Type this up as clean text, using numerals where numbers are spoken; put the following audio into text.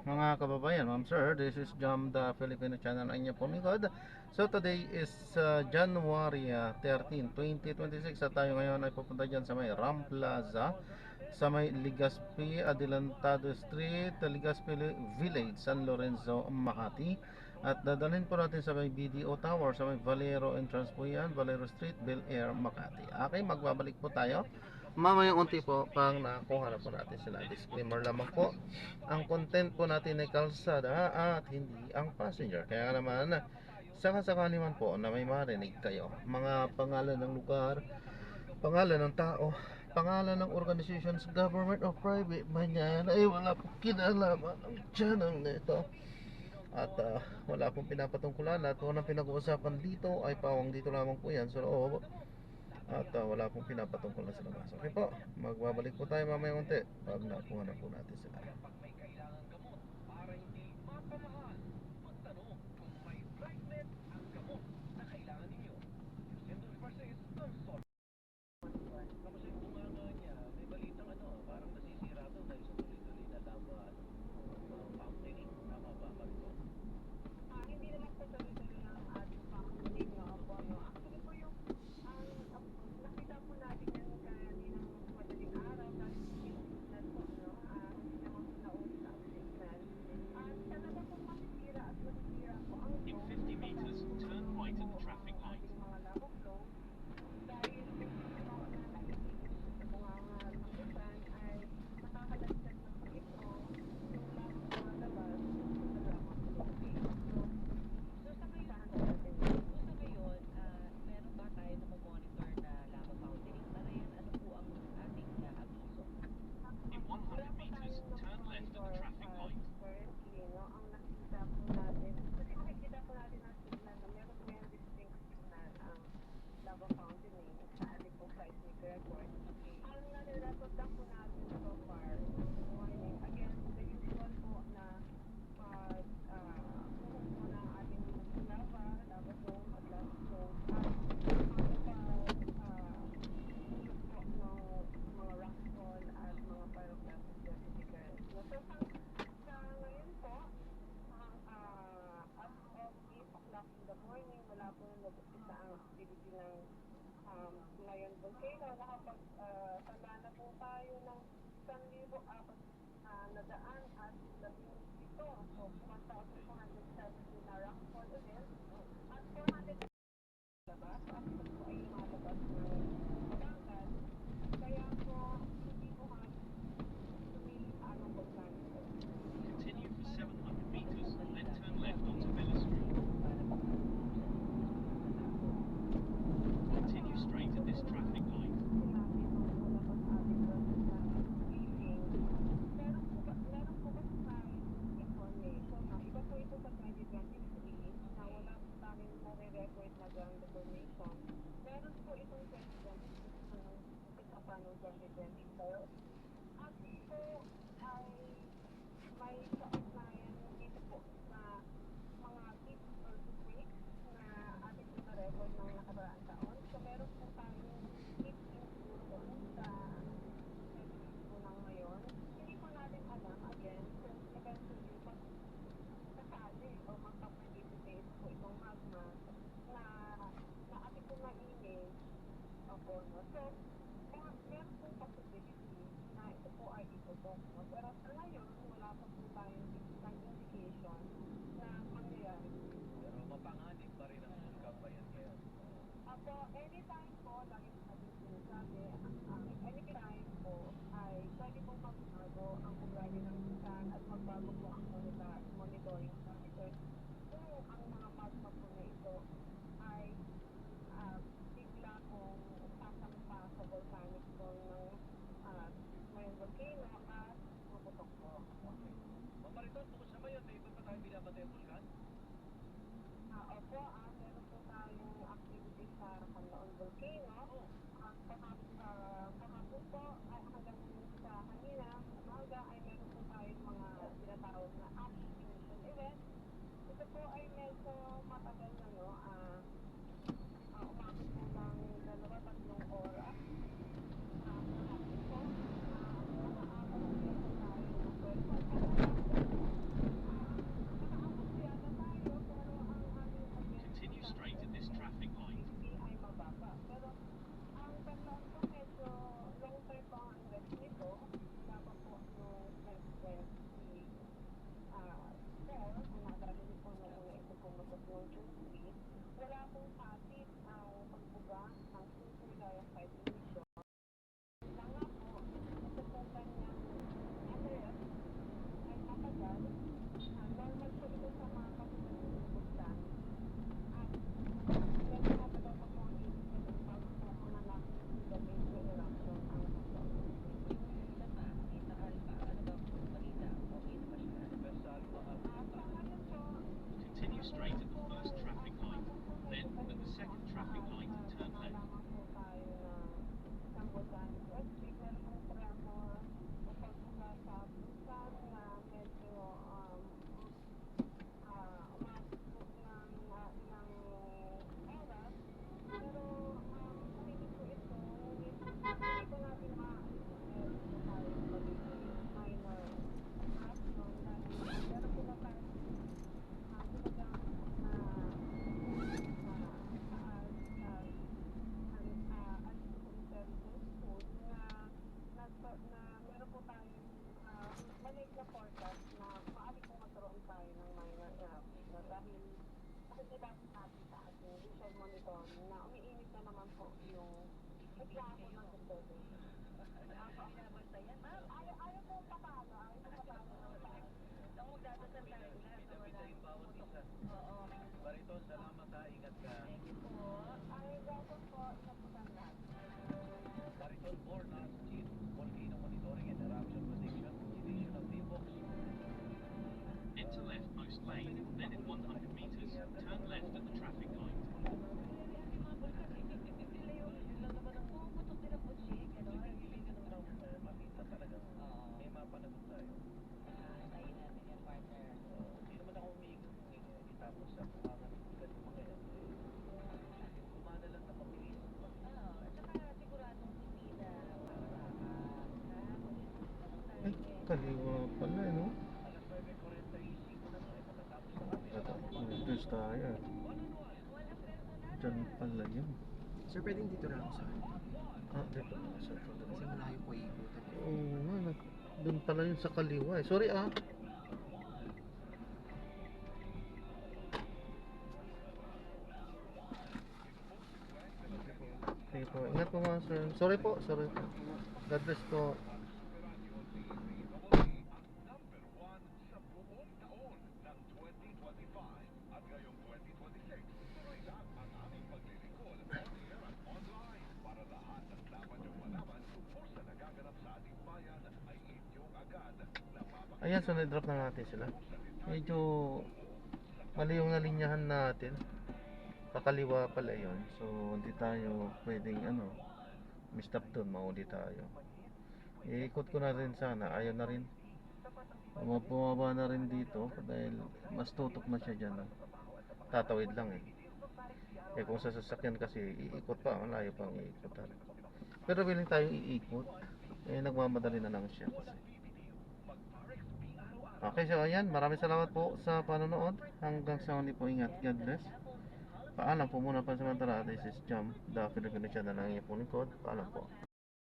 Mga kababayan, ma'am sir, this is Jam, the Filipino channel ang inyo pumikod. So today is January 13, 2026 at tayo ngayon ay pupunta dyan sa may Ram Plaza sa may Legazpi, Adelantado Street, Legazpi Village, San Lorenzo, Makati. At dadalhin po natin sa may BDO Tower, sa may Valero entrance po yan, Valero Street, Bel Air, Makati. Okay, magbabalik po tayo mamayang unti po pang nakuha na po natin sila. Disclaimer lamang po, ang content po natin ay kalsada at hindi ang passenger. Kaya naman, sakasakali man po na may marinig kayo, mga pangalan ng lugar, pangalan ng tao, pangalan ng organizations, government or private man yan, ay wala po kinalaman ang channel nito. At wala pong pinapatungkulan at walang pinag-uusapan dito ay pawang dito lamang po yan sa loob. At wala pong pinapatungkol na sa labas. Okay po, magbabalik po tayo mamaya unti pag nakuha na po natin sila. Enter leftmost lane, then in 100 meters, turn left at the traffic light. Ay, kaliwa pala, no? Diyos tayo. Diyan pala yun. Sir, pwedeng dito lang sa akin. Ah, dito. Sa Kasi malayo po ikutan. Oo nga, doon pala yun sa kaliwa eh. Sorry ah. Sige po, ingat po mga sir. Sorry po, sorry po. God bless po. Ayan, so na-drop na natin sila. Medyo mali yung nalinyahan natin. Kakaliwa pala yun. So, hindi tayo pwedeng stop doon, mauli tayo. Iikot ko na rin sana. Ayaw na rin. Bumaba na rin dito dahil mas tutok na siya dyan. Tatawid lang eh. Eh kung sa sasakyan kasi iikot pa, ang layo pang iikotan. Pero willing tayong iikot. Eh nagmamadali na lang siya kasi. Okay, so ayan, maraming salamat po sa panonood. Hanggang sa muli po, ingat. God bless. Paalam po muna pansamantala. This is Jam, the Filipino channel ng iyong lingkod. Paalam po.